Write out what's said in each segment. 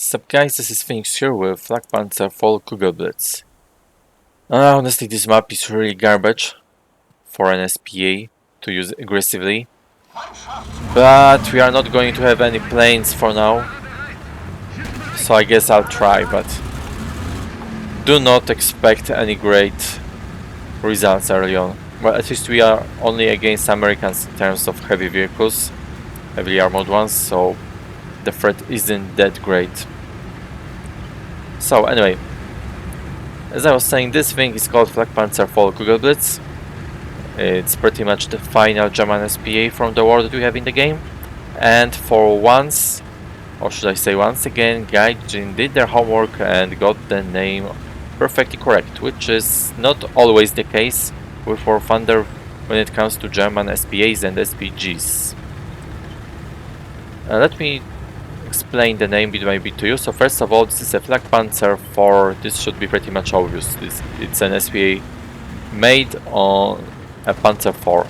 Sup guys, this is Phoenix here with Flakpanzer IV Kugelblitz. Honestly, this map is really garbage for an SPA to use aggressively. But we are not going to have any planes for now. So I guess I'll try, but do not expect any great results early on. Well, at least we are only against Americans in terms of heavy vehicles, heavily armored ones, so the threat isn't that great. So anyway, as I was saying, this thing is called Flakpanzer IV Kugelblitz. It's pretty much the final German SPA from the war that we have in the game. And for once, or should I say once again, Gaijin did their homework and got the name perfectly correct, which is not always the case with War Thunder when it comes to German SPAs and SPGs. Let me explain the name bit by bit to you. So first of all, this is a Flakpanzer IV. This should be pretty much obvious. It's an SPA made on a Panzer IV.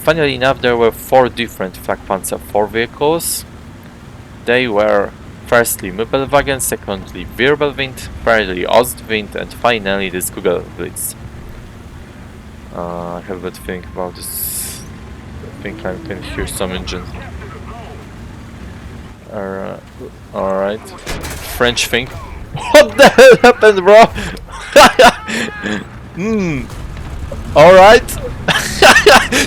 Funnily enough, there were 4 different Flakpanzer IV vehicles. They were firstly Möbelwagen, secondly Wirbelwind, thirdly Ostwind, and finally this Kugelblitz. I have a bad thing about this. I think I can hear some engine. Alright. French thing. What the hell happened, bro? Alright.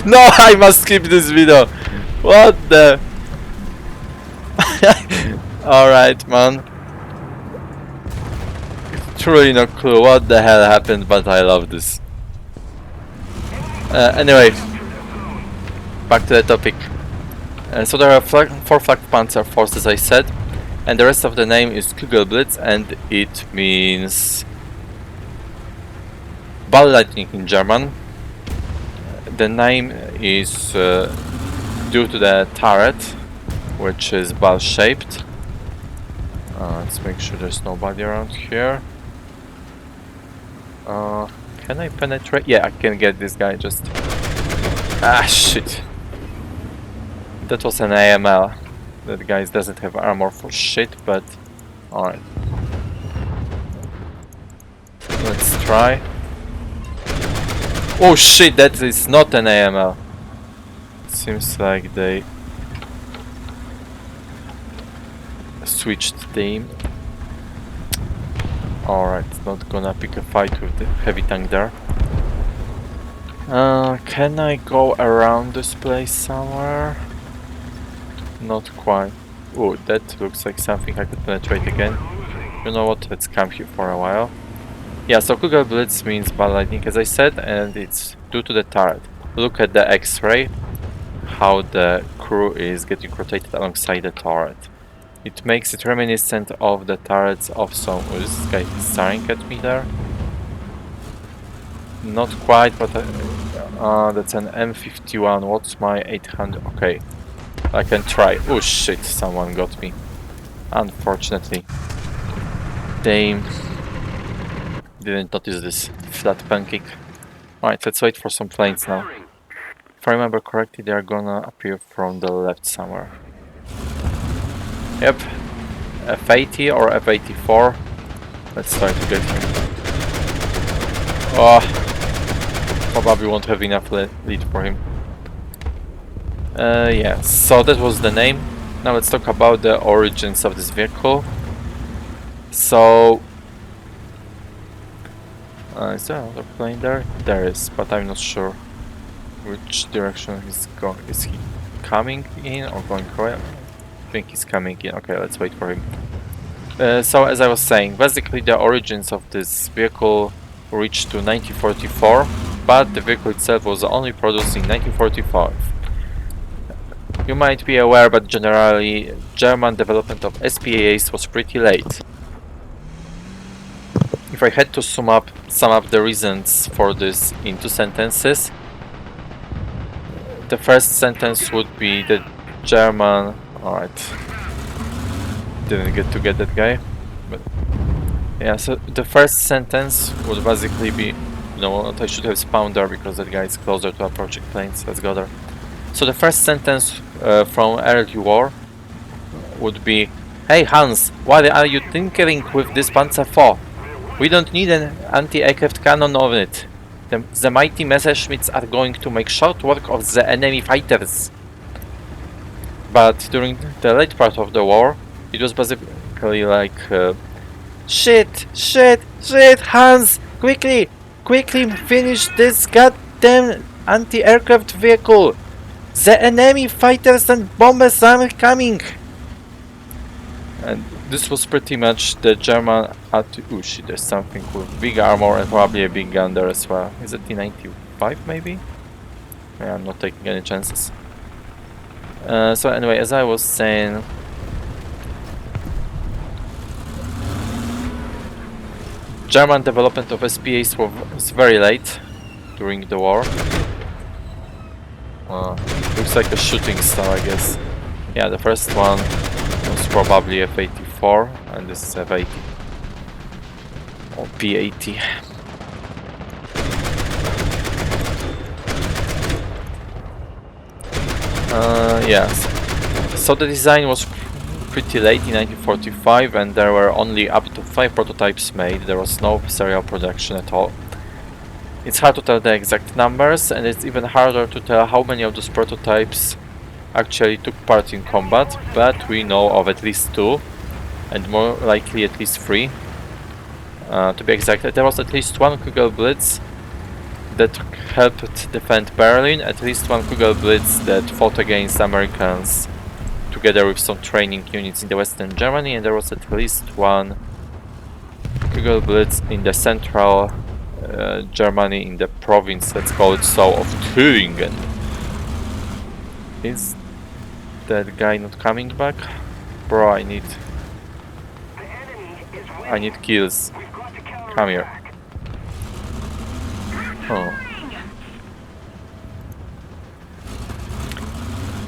No, I must skip this video. What the? Alright, man. Truly no clue what the hell happened, but I love this. Anyway, back to the topic. So there are 4 Flakpanzer IVs, as I said, and the rest of the name is Kugelblitz, and it means ball lightning in German. The name is due to the turret, which is ball shaped. Let's make sure there's nobody around here. Can I penetrate? Yeah, I can get this guy just... Ah, shit. That was an AML. That guy doesn't have armor for shit, but... Alright. Let's try. Oh shit, that is not an AML. Seems like they... switched team. Alright, not gonna pick a fight with the heavy tank there. Can I go around this place somewhere? Not quite. Oh, that looks like something I could penetrate again. You know what, let's camp here for a while. Yeah, so Kugelblitz means ball lightning, as I said, and it's due to the turret. Look at the X-ray, how the crew is getting rotated alongside the turret. It makes it reminiscent of the turrets of some... Oh, this guy is staring at me there. Not quite, but that's an M51. What's my 800? Okay, I can try. Oh shit, someone got me. Unfortunately. Damn. Didn't notice this flat pancake. Alright, let's wait for some planes now. If I remember correctly, they are gonna appear from the left somewhere. Yep. F80 or F84. Let's try to get him. Oh. Probably won't have enough lead for him. Yeah, so that was the name. Now let's talk about the origins of this vehicle. So... is there another plane there? There is, but I'm not sure which direction he's going. Is he coming in or going away? I think he's coming in. Okay, let's wait for him. So as I was saying, basically the origins of this vehicle reached to 1944, but the vehicle itself was only produced in 1945. You might be aware, but generally German development of SPAs was pretty late. If I had to sum up the reasons for this in 2 sentences, the first sentence would be the German... Alright, didn't get to get that guy, but yeah, so the first sentence would basically be, you know what, I should have spawned there because that guy is closer to approaching planes. Let's go there. So the first sentence from early war would be, "Hey Hans, why are you tinkering with this Panzer IV? We don't need an anti-aircraft cannon on it. The mighty Messerschmitts are going to make short work of the enemy fighters." But during the late part of the war, it was basically like, "Shit, shit, shit, Hans, quickly, quickly finish this goddamn anti-aircraft vehicle. The enemy fighters and bombers are coming." And this was pretty much the German oh shit, there's something with big armor and probably a big gun there as well. Is it T-95 maybe? Yeah, I'm not taking any chances. So anyway, as I was saying, German development of SPAs was very late during the war. Looks like a shooting star, I guess. Yeah, the first one was probably F-84 and this is F-80 or P-80. Yes. So the design was pretty late in 1945 and there were only up to 5 prototypes made. There was no serial production at all. It's hard to tell the exact numbers and it's even harder to tell how many of those prototypes actually took part in combat, but we know of at least 2 and more likely at least 3. To be exact, there was at least 1 Kugelblitz that helped defend Berlin, at least 1 Kugelblitz that fought against Americans together with some training units in the Western Germany, and there was at least 1 Kugelblitz in the central Germany, in the province, let's call it so, of Thüringen. Is that guy not coming back? Bro, I need kills. Come here. Oh.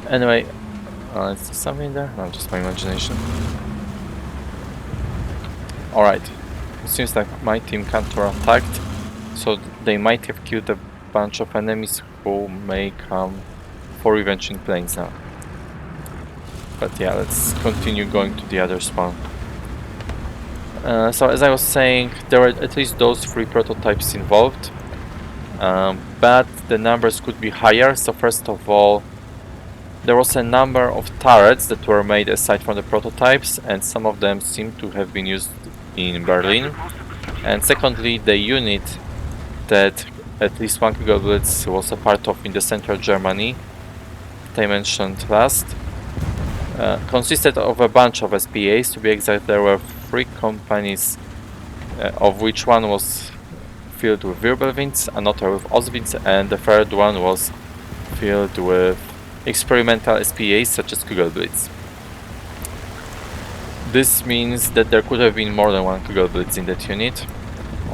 Anyway, is there something there? No, just my imagination. Alright. It seems like my team counter-attacked, so they might have killed a bunch of enemies who may come for revenge in planes now. But yeah, let's continue going to the other spawn. So as I was saying, there were at least those 3 prototypes involved. But the numbers could be higher. So first of all, there was a number of turrets that were made aside from the prototypes, and some of them seem to have been used in Berlin. And secondly, the unit that at least 1 Kugelblitz was a part of in the central Germany, that I mentioned last, consisted of a bunch of SPAs. To be exact, there were 3 companies, of which one was filled with Wirbelwinds, another with Ostwinds, and the third one was filled with experimental SPAs such as Kugelblitz. This means that there could have been more than 1 Kugelblitz in that unit,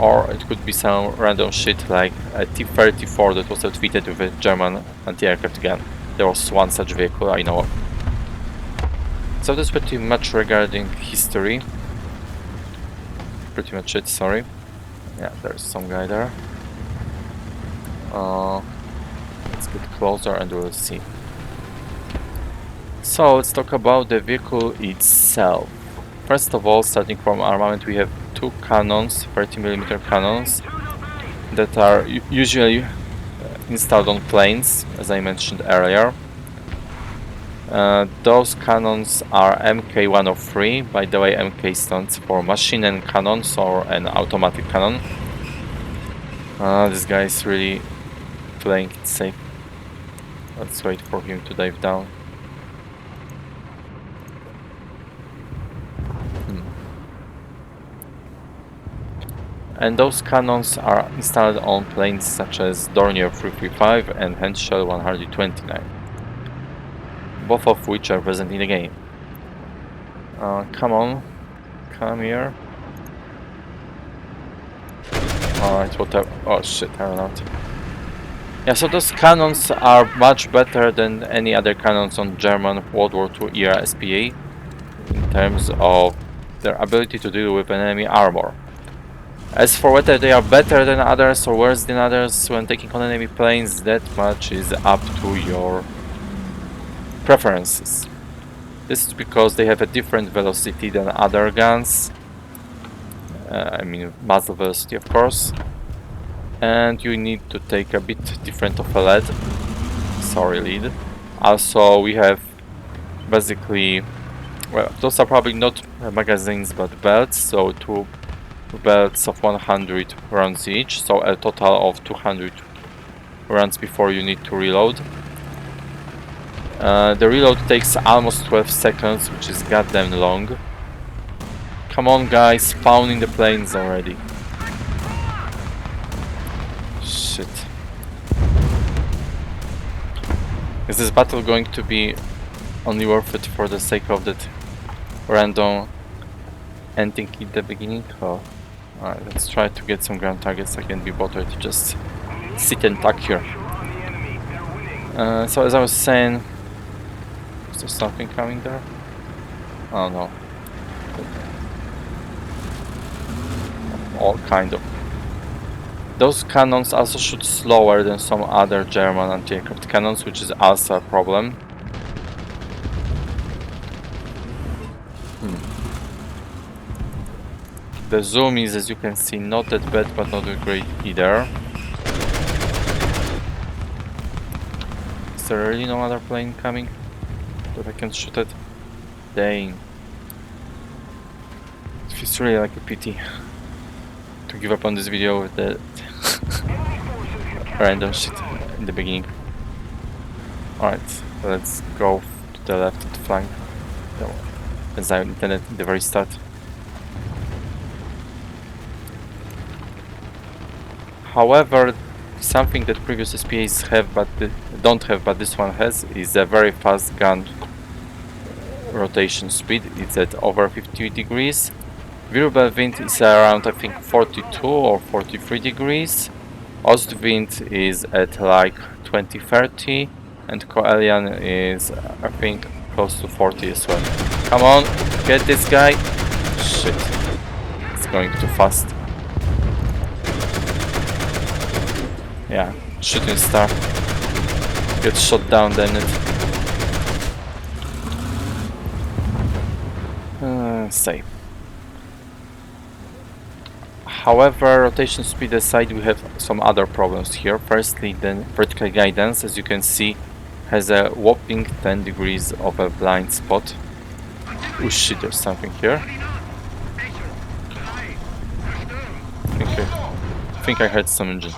or it could be some random shit like a T-34 that was outfitted with a German anti-aircraft gun. There was 1 such vehicle I know of. So that's pretty much regarding history. Pretty much it, sorry. Yeah, there's some guy there. Let's get closer and we'll see. So let's talk about the vehicle itself. First of all, starting from armament, we have 2 cannons, 30mm cannons, that are usually installed on planes, as I mentioned earlier. Those cannons are MK103. By the way, MK stands for machine and cannons, or an automatic cannon. This guy is really playing it safe. Let's wait for him to dive down. And those cannons are installed on planes such as Dornier 335 and Henschel 129. Both of which are present in the game. Come on, come here. Alright, whatever. Oh shit, I ran out. Yeah, so those cannons are much better than any other cannons on German World War II era SPA in terms of their ability to deal with enemy armor. As for whether they are better than others or worse than others when taking on enemy planes, that much is up to your preferences. This is because they have a different velocity than other guns. I mean muzzle velocity, of course. And you need to take a bit different of a lead. Sorry, lead. Also, we have basically, well, those are probably not magazines but belts, so 2 belts of 100 rounds each, so a total of 200 rounds before you need to reload. The reload takes almost 12 seconds, which is goddamn long. Come on guys, spawn in the planes already. Shit. Is this battle going to be only worth it for the sake of that random ending at the beginning? Oh. Alright, let's try to get some ground targets. I can't be bothered to just sit and tuck here. So as I was saying, is there something coming there? Oh no. All kind of. Those cannons also shoot slower than some other German anti-aircraft cannons, which is also a problem. The zoom is, as you can see, not that bad, but not that great either. Is there really no other plane coming that I can shoot at? Dang. It feels really like a pity to give up on this video with the random shit in the beginning. Alright, let's go to the left flank, as I intended at the very start. However, something that previous SPAs have but don't have, but this one has, is a very fast gun rotation speed. It's at over 50 degrees. Variable wind is around, I think, 42 or 43 degrees. Ostwind is at like 20-30, and Coelian is, I think, close to 40 as well. Come on, get this guy. Shit, it's going too fast. Yeah, shooting star. Get shot down, damn it. Save. However, rotation speed aside, we have some other problems here. Firstly, the vertical guidance, as you can see, has a whopping 10 degrees of a blind spot. Oh shit, there's something here. I think I heard some engine.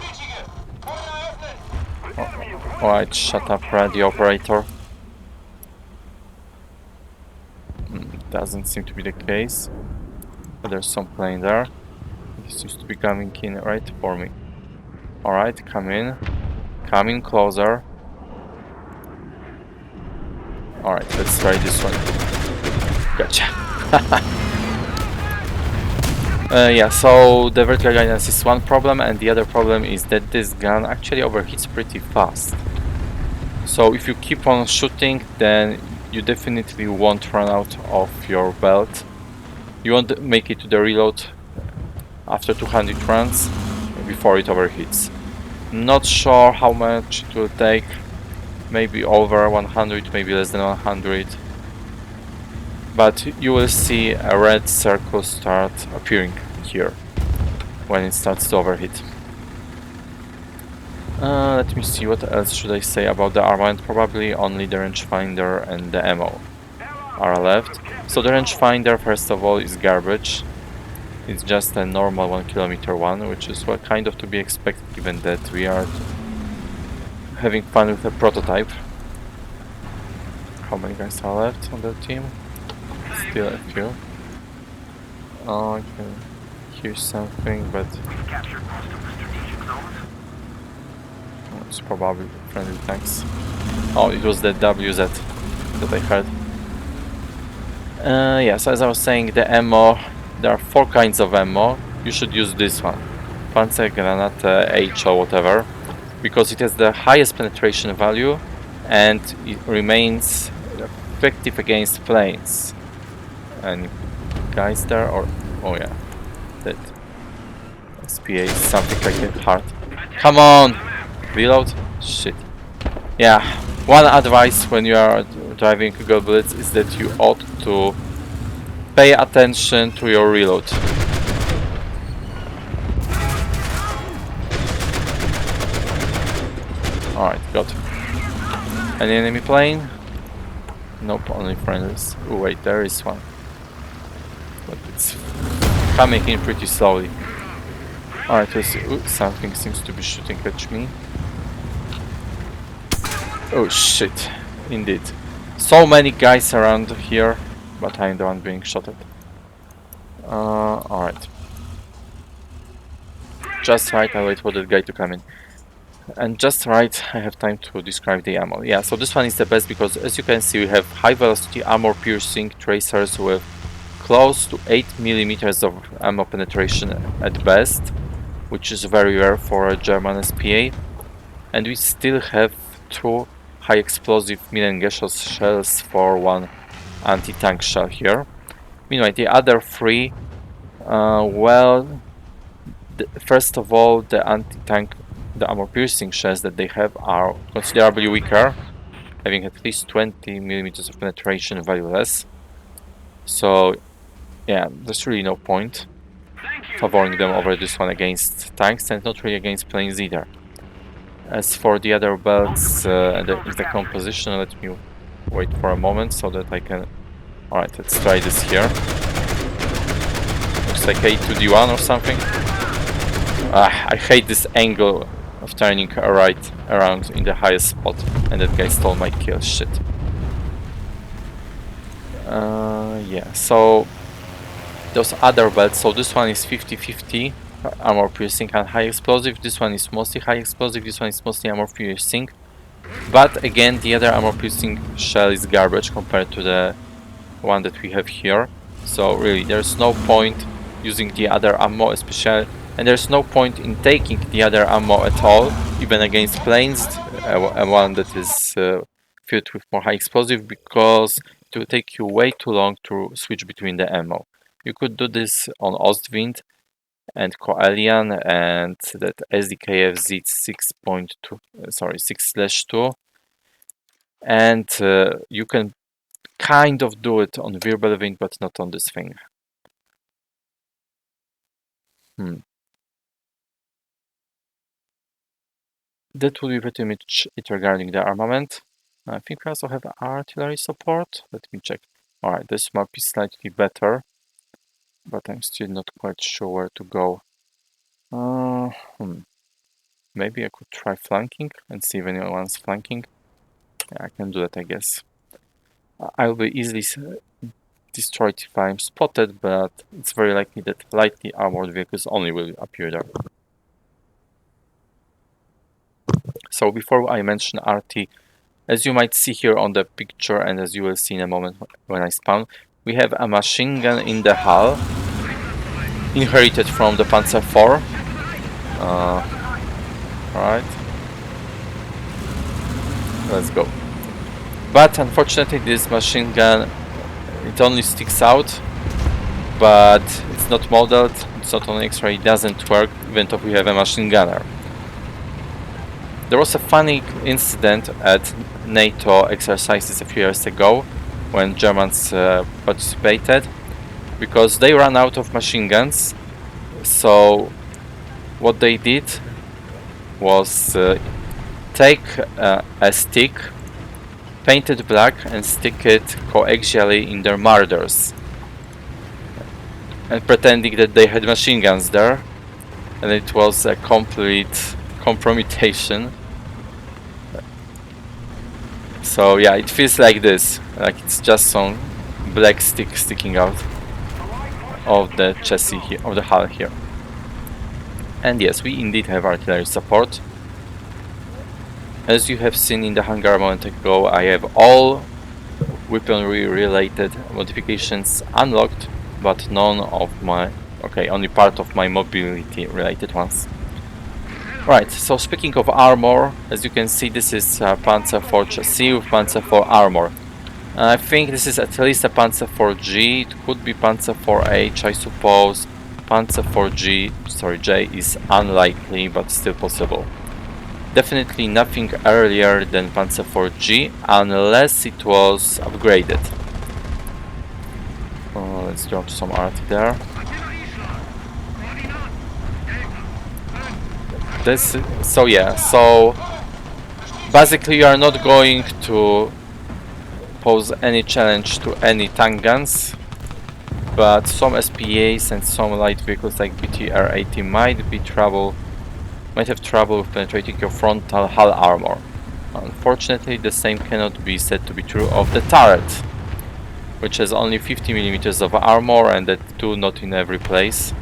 Alright, shut up, radio operator. Doesn't seem to be the case. But there's some plane there. It seems to be coming in right for me. Alright, come in. Come in closer. Alright, let's try this one. Gotcha. Yeah, so the vertical guidance is one problem, and the other problem is that this gun actually overheats pretty fast. So if you keep on shooting, then you definitely won't run out of your belt. You won't make it to the reload after 200 runs before it overheats. Not sure how much it will take. Maybe over 100, maybe less than 100. But you will see a red circle start appearing here when it starts to overheat. Let me see, what else should I say about the armament. Probably only the rangefinder and the ammo are left. So the rangefinder, first of all, is garbage. It's just a normal 1 kilometer one, which is what kind of to be expected given that we are having fun with a prototype. How many guys are left on the team? Still a few. Oh, I can hear something, but it's probably friendly tanks. Oh, it was the WZ that I heard. Yeah, so as I was saying, the ammo, there are 4 kinds of ammo. You should use this one, Panzergranate H or whatever, because it has the highest penetration value and it remains effective against planes. Any guys there? Or oh yeah, that SPA is something like that hard. Come on, reload. Shit. Yeah, One advice when you are driving Kugelblitz is that you ought to pay attention to your reload. Alright, got it. Any enemy plane? Nope, only friendlies. Oh wait, there is one. But it's coming in pretty slowly. Alright, let's see. Ooh, something seems to be shooting at me. Oh shit, indeed. So many guys around here, but I'm the one being shot at. Alright. Just right, I wait for that guy to come in. And just right, I have time to describe the ammo. Yeah, so this one is the best because as you can see we have high velocity armor piercing tracers with close to 8 mm of ammo penetration at best, which is very rare for a German SPA. And we still have 2 high explosive Minengeschoss shells for 1 anti-tank shell here. Meanwhile, the other 3, well, first of all, the anti-tank, the armor piercing shells that they have are considerably weaker, having at least 20 mm of penetration, value less. So yeah, there's really no point favoring them over this one against tanks, and not really against planes either. As for the other belts and the composition, let me wait for a moment so that I can... Alright, let's try this here. Looks like A2D1 or something. I hate this angle of turning right around in the highest spot, and that guy stole my kill, shit. Yeah, so those other belts, so this one is 50-50 armor piercing and high explosive, this one is mostly high explosive, this one is mostly armor piercing. But again, the other armor piercing shell is garbage compared to the one that we have here. So really, there's no point using the other ammo, especially, and there's no point in taking the other ammo at all, even against planes, one that is filled with more high explosive, because it will take you way too long to switch between the ammo. You could do this on Ostwind and Koalian and that SDKF Z6.2, sorry, 6/2, and you can kind of do it on Wirbelwind, but not on this thing. That would be pretty much it regarding the armament. I think we also have artillery support. Let me check. Alright, this map is slightly better, but I'm still not quite sure where to go. Maybe I could try flanking and see if anyone's flanking. Yeah, I can do that, I guess. I'll be easily destroyed if I'm spotted, but it's very likely that lightly armored vehicles only will appear there. So before I mention RT, as you might see here on the picture, and as you will see in a moment when I spawn, we have a machine gun in the hull, inherited from the Panzer IV. Right. Let's go. But unfortunately this machine gun, it only sticks out, but it's not modeled, it's not on X-ray, it doesn't work even though we have a machine gunner. There was a funny incident at NATO exercises a few years ago when Germans participated, because they ran out of machine guns. So what they did was take a stick, paint it black and stick it coaxially in their marders, and pretending that they had machine guns there, and it was a complete compromission. So yeah, it feels like this, like it's just some black stick sticking out of the chassis here, of the hull here. And yes, we indeed have artillery support. As you have seen in the hangar a moment ago, I have all weaponry related modifications unlocked, but none of my, okay, only part of my mobility related ones. Right, so speaking of armor, as you can see, this is Panzer IV chassis with Panzer IV armor. I think this is at least a Panzer IV-G, it could be Panzer IV-H, I suppose. Panzer IV-G, sorry, J is unlikely, but still possible. Definitely nothing earlier than Panzer IV unless it was upgraded. Let's drop some art there. So basically you are not going to pose any challenge to any tank guns, but some SPAs and some light vehicles like BTR-80 might have trouble with penetrating your frontal hull armor. Unfortunately, the same cannot be said to be true of the turret, which has only 50 mm of armor, and that too not in every place.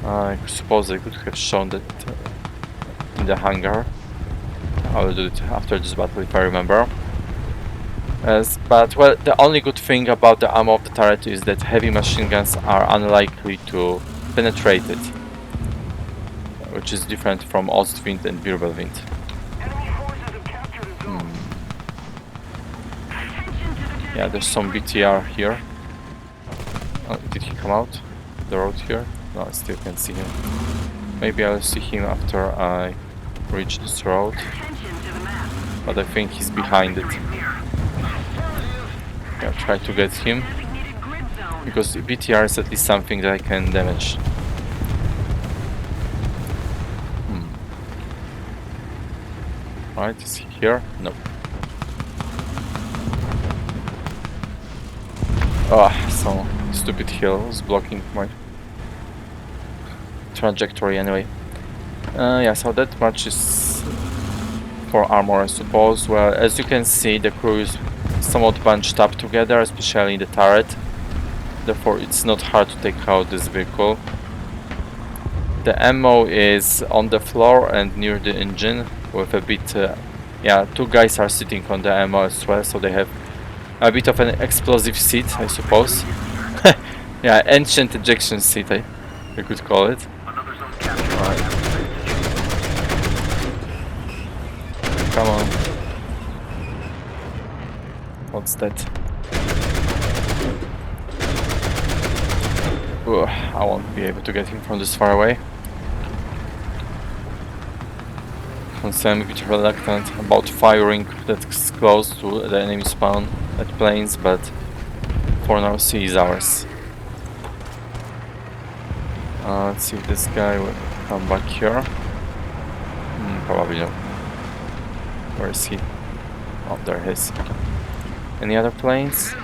I suppose I could have shown that in the hangar. I will do it after this battle if I remember. But well, the only good thing about the ammo of the turret is that heavy machine guns are unlikely to penetrate it, which is different from Ostwind and Wirbelwind. Yeah, there's some BTR here. Oh, did he come out the road here? No, I still can't see him. Maybe I'll see him after I reach this road, but I think he's behind it. Yeah, try to get him, because BTR is at least something that I can damage. Right, is he here? No. So stupid hill is blocking my trajectory anyway. Yeah, so that much is for armor, I suppose. Well, as you can see, the crew is somewhat bunched up together, especially in the turret. Therefore, it's not hard to take out this vehicle. The ammo is on the floor and near the engine, with a bit... yeah, two guys are sitting on the ammo as well, so they have a bit of an explosive seat, I suppose. Yeah, ancient ejection seat, you could call it. Right. Come on. What's that? Ooh, I won't be able to get him from this far away. So I'm a bit reluctant about firing that's close to the enemy spawn at planes, but for now C is ours. Let's see if this guy will come back here. Probably no. Where is he? Oh, there he is. Any other planes?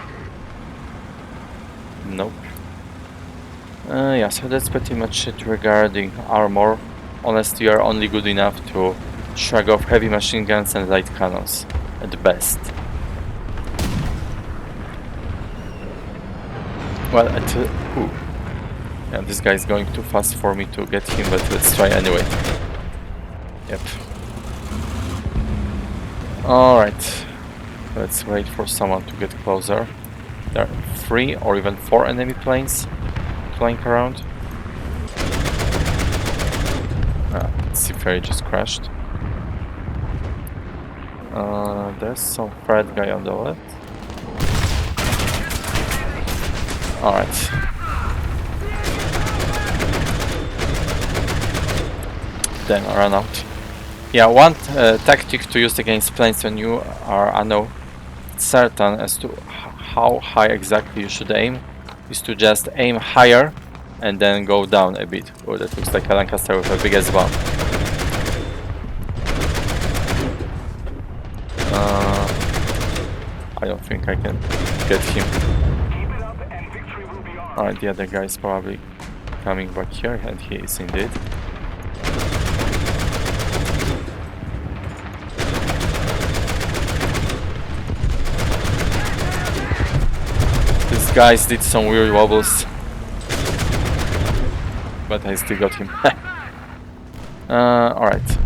Nope. Yeah, so that's pretty much it regarding armor. Honestly, you are only good enough to shrug off heavy machine guns and light cannons, at best. Well, yeah, this guy is going too fast for me to get him, but let's try anyway. Yep. Alright. Let's wait for someone to get closer. There are 3 or even 4 enemy planes flying around. Let's see if he just crashed. There's some threat guy on the left. Alright. Then I ran out. Yeah, one tactic to use against planes when you are uncertain as to how high exactly you should aim is to just aim higher and then go down a bit. Oh, that looks like a Lancaster with a big ass bomb. I don't think I can get him. Alright, the other guy is probably coming back here, and he is indeed. These guys did some weird wobbles, but I still got him. Alright.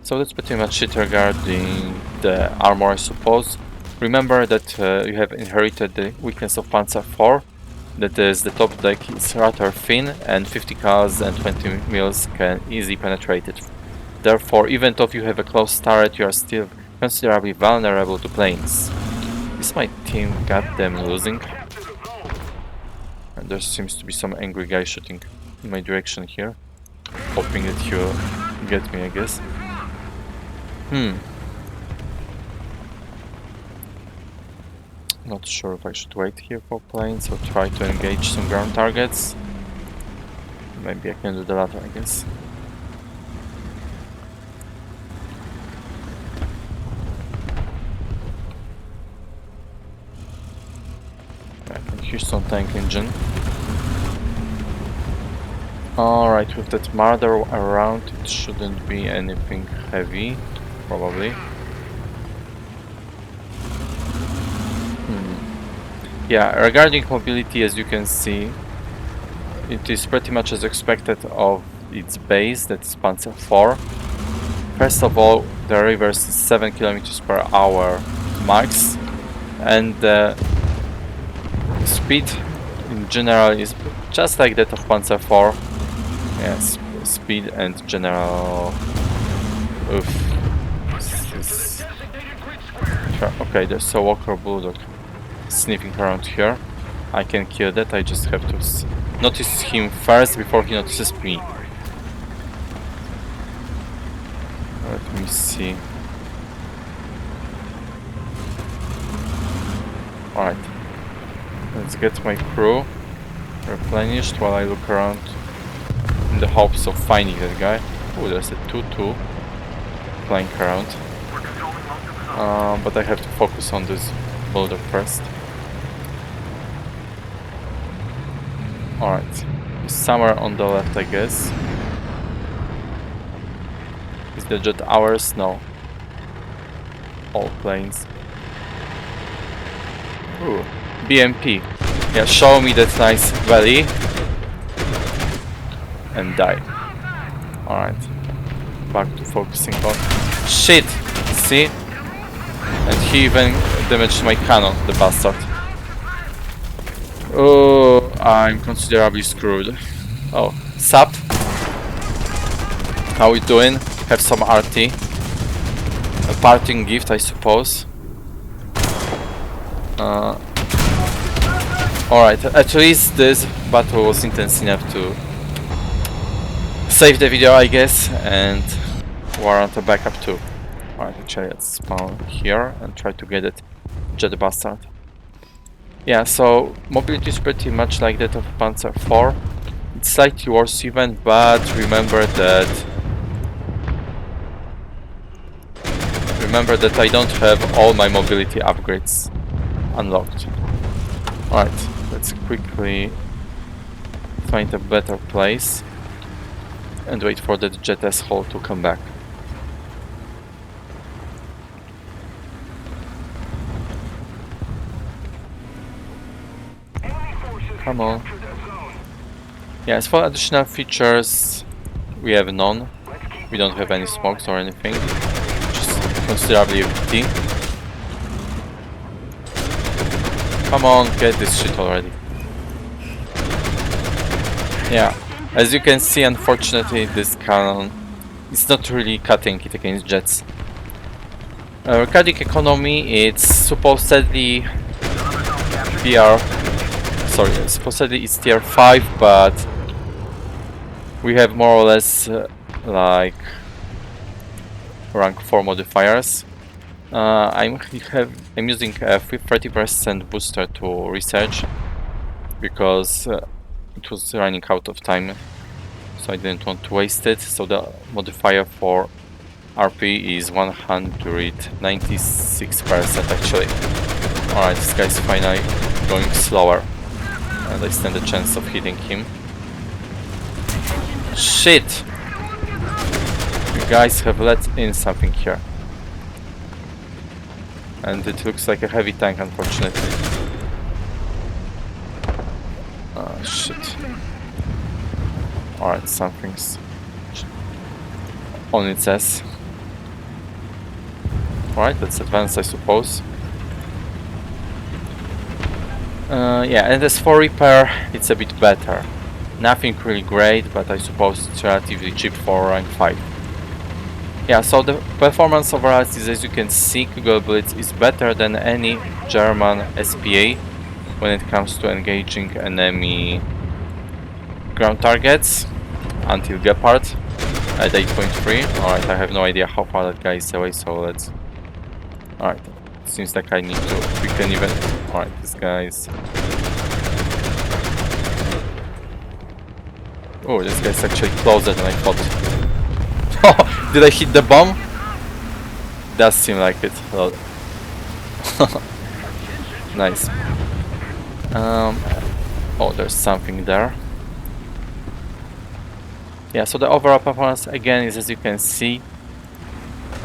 So that's pretty much it regarding the armor, I suppose. Remember that you have inherited the weakness of Panzer IV. That is, the top deck is rather thin, and 50 cals and 20 mils can easily penetrate it. Therefore, even though you have a close turret, you are still considerably vulnerable to planes. Is my team got them losing? And there seems to be some angry guy shooting in my direction here, hoping that he'll get me, I guess. Not sure if I should wait here for planes or try to engage some ground targets. Maybe I can do the latter, I guess. I can hear some tank engine. Alright, with that Marder around, it shouldn't be anything heavy, probably. Yeah, regarding mobility, as you can see, it is pretty much as expected of its base, that's Panzer IV. First of all, the reverse is 7 km/h max, and the speed in general is just like that of Panzer IV. Yes, speed and general. Okay, there's a Walker Bulldog sniffing around here. I can kill that, I just have to notice him first before he notices me. Let me see. Alright. Let's get my crew replenished while I look around in the hopes of finding that guy. Oh, there's a 2-2 flying around. But I have to focus on this Bulldog first. Alright, somewhere on the left, I guess. Is the jet ours? No. All planes. Ooh, BMP. Yeah, show me that nice valley. And die. Alright. Back to focusing on... Shit! See? And he even damaged my cannon, the bastard. Oh, I'm considerably screwed. Oh, Sap. How we doing? Have some RT. A parting gift, I suppose. Alright, at least this battle was intense enough to save the video, I guess, and warrant a backup too. Alright, actually let's spawn here and try to get it jet bastard. Yeah, so mobility is pretty much like that of Panzer IV. It's slightly worse even, but remember that I don't have all my mobility upgrades unlocked. Alright, let's quickly find a better place and wait for that jet asshole to come back. Come on. Yeah, as for additional features, we have none. We don't have any smokes or anything. Just considerably empty. Come on, get this shit already. Yeah, as you can see, unfortunately, this cannon is not really cutting it against jets. Regarding economy, it's supposedly it's tier 5, but we have more or less like rank 4 modifiers. I'm using a 30% booster to research because it was running out of time, so I didn't want to waste it. So the modifier for RP is 196% actually. Alright, this guy's finally going slower, and I stand a chance of hitting him. Shit! You guys have let in something here. And it looks like a heavy tank, unfortunately. Oh shit. Alright, something's on its ass. Alright, let's advance, I suppose. Yeah, and as for repair, it's a bit better. Nothing really great, but I suppose it's relatively cheap for rank 5. Yeah, so the performance overall is, as you can see, Kugelblitz is better than any German SPA when it comes to engaging enemy ground targets until Gepard at 8.3. Alright, I have no idea how far that guy is away, so let's... Alright, seems like I need to... We can even... Alright, this guy is... Oh, this guy's actually closer than I thought. Oh, did I hit the bomb? Does seem like it. Well, nice. Oh, there's something there. Yeah, so the overall performance again is, as you can see,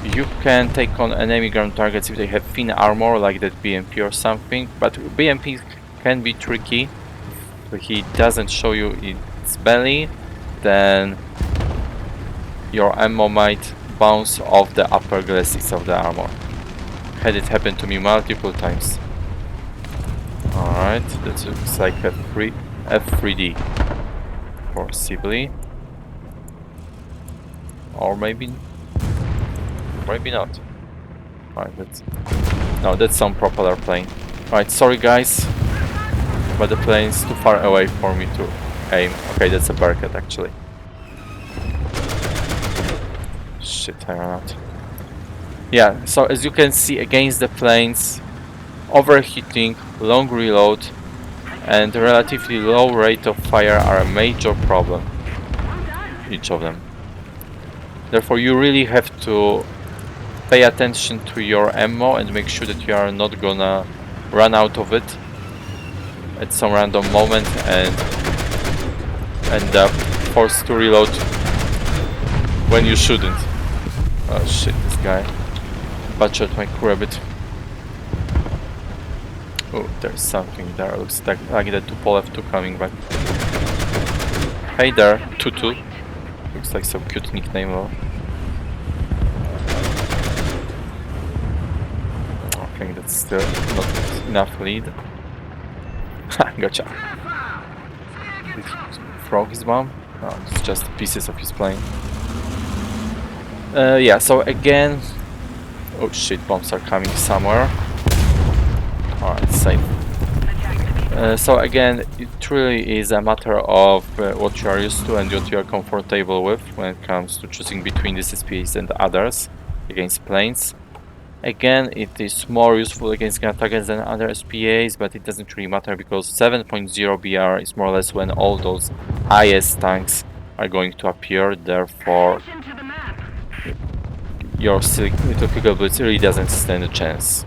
you can take on enemy ground targets if they have thin armor, like that BMP or something, but BMP can be tricky. If he doesn't show you its belly, then your ammo might bounce off the upper glasses of the armor. Had it happen to me multiple times. Alright, that looks like a F3D. Possibly. Or maybe not. Alright, that's some propeller plane. Alright, sorry guys, but the plane is too far away for me to aim. Okay, that's a Bearcat actually. Shit, I ran out. Yeah, so as you can see, against the planes, overheating, long reload, and relatively low rate of fire are a major problem. Each of them. Therefore, you really have to pay attention to your ammo and make sure that you are not gonna run out of it at some random moment and end up forced to reload when you shouldn't. Oh shit, this guy butchered my crew a bit. Oh, there's something there. Looks like the Tupolev 2 coming back. Hey there, Tutu. Looks like some cute nickname though. Okay, that's still not enough lead. Gotcha. Did he throw his bomb? No, it's just pieces of his plane. Yeah, so again... Oh shit, bombs are coming somewhere. Alright, safe. So again, it really is a matter of what you are used to and what you are comfortable with when it comes to choosing between these SPAs and others against planes. Again, it is more useful against ground targets than other SPAs, but it doesn't really matter because 7.0 BR is more or less when all those IS tanks are going to appear, therefore your little Kugelblitz really doesn't stand a chance.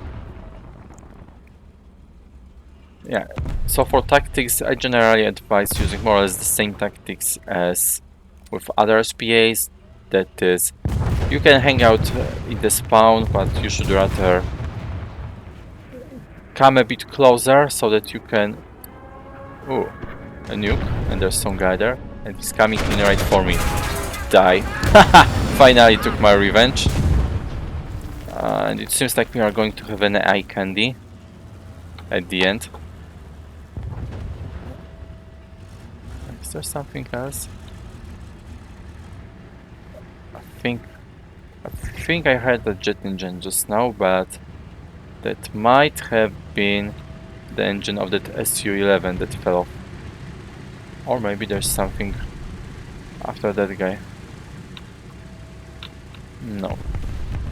Yeah, so for tactics, I generally advise using more or less the same tactics as with other SPAs. That is, you can hang out in the spawn, but you should rather come a bit closer so that you can... Oh, a nuke, and there's some guy there, and he's coming in right for me. Die. Finally took my revenge. And it seems like we are going to have an eye candy at the end. Is there something else? I think I heard the jet engine just now, but that might have been the engine of that Su-11 that fell off. Or maybe there's something after that guy. No.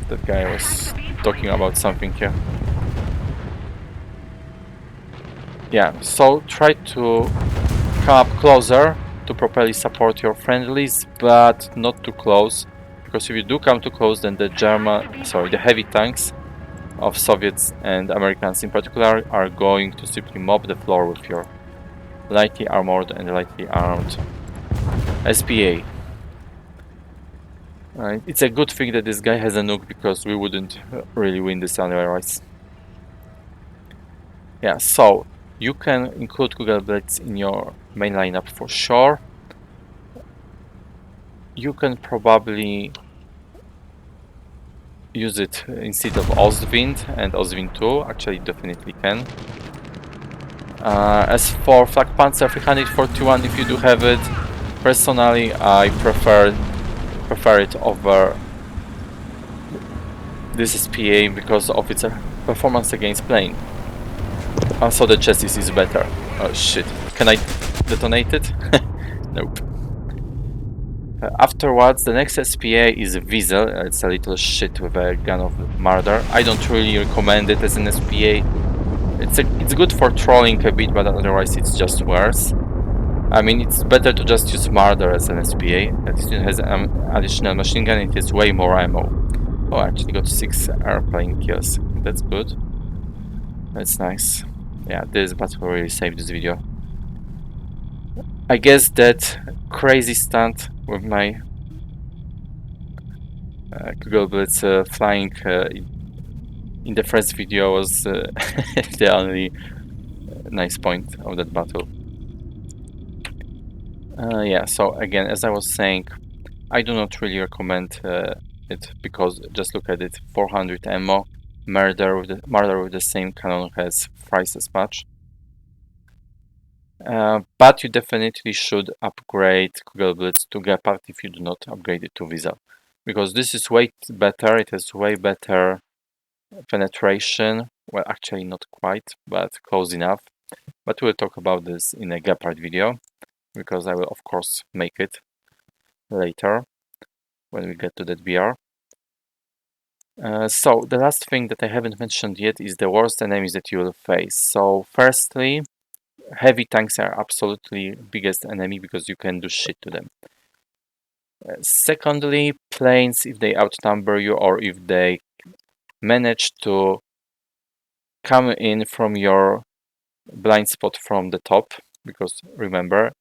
That guy was talking about something here. Yeah, so try to come up closer to properly support your friendlies, but not too close, because if you do come too close, then the heavy tanks of Soviets and Americans in particular are going to simply mop the floor with your lightly armored and lightly armed SPA. It's a good thing that this guy has a nuke, because we wouldn't really win this otherwise. Yeah, so you can include Kugelblitz in your main lineup for sure. You can probably use it instead of Ostwind and Ostwind 2. Actually, definitely can. As for Flakpanzer 341, if you do have it, personally I prefer it over this SPA because of its performance against plane. Also, the chassis is better. Oh shit, can I detonate it? Nope. Afterwards, the next SPA is Weasel. It's a little shit with a gun of murder. I don't really recommend it as an SPA. It's good for trolling a bit, but otherwise it's just worse. I mean, it's better to just use murder as an SPA. At least it has an additional machine gun. It has way more ammo. Oh, I actually got 6 airplane kills. That's good. That's nice. Yeah, this battle really saved this video. I guess that crazy stunt with my Kugelblitz flying in the first video was the only nice point of that battle. Yeah, so again, as I was saying, I do not really recommend it because just look at it: 400 ammo. Murder with the same cannon has thrice as much. But you definitely should upgrade Kugelblitz to Gepard if you do not upgrade it to Weasel, because this is way better. It has way better penetration. Well, actually not quite, but close enough. But we'll talk about this in a Gepard video, because I will of course make it later when we get to that VR. So the last thing that I haven't mentioned yet is the worst enemies that you will face. So firstly, heavy tanks are absolutely biggest enemy because you can do shit to them. Secondly, planes, if they outnumber you or if they manage to come in from your blind spot from the top, because remember,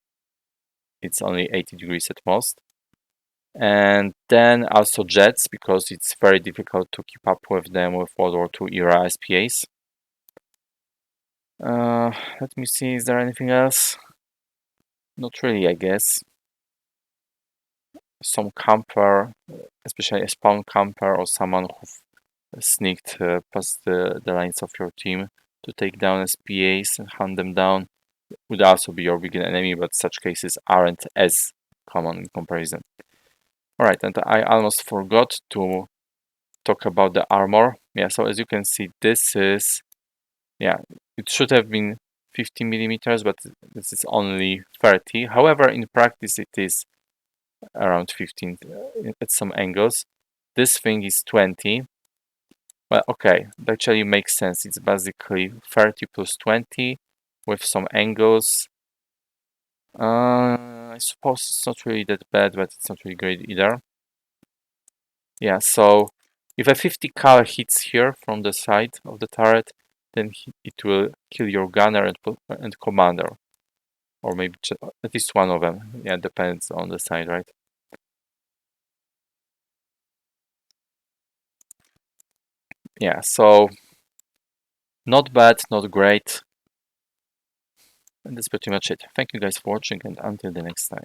it's only 80 degrees at most. And then also jets, because it's very difficult to keep up with them with World War II era SPAs. Let me see, is there anything else? Not really, I guess. Some camper, especially a spawn camper or someone who sneaked past the lines of your team to take down SPAs and hunt them down, would also be your bigger enemy, but such cases aren't as common in comparison. Alright, and I almost forgot to talk about the armor. Yeah, so as you can see, this is, yeah, it should have been 50 millimeters, but this is only 30. However, in practice, it is around 15 at some angles. This thing is 20. Well, okay, that actually makes sense. It's basically 30 plus 20 with some angles. I suppose it's not really that bad, but it's not really great either. Yeah, so if a 50 cal hits here from the side of the turret, then it will kill your gunner and commander. Or maybe at least one of them. Yeah, depends on the side, right? Yeah, so not bad, not great. And that's pretty much it. Thank you guys for watching, and until the next time.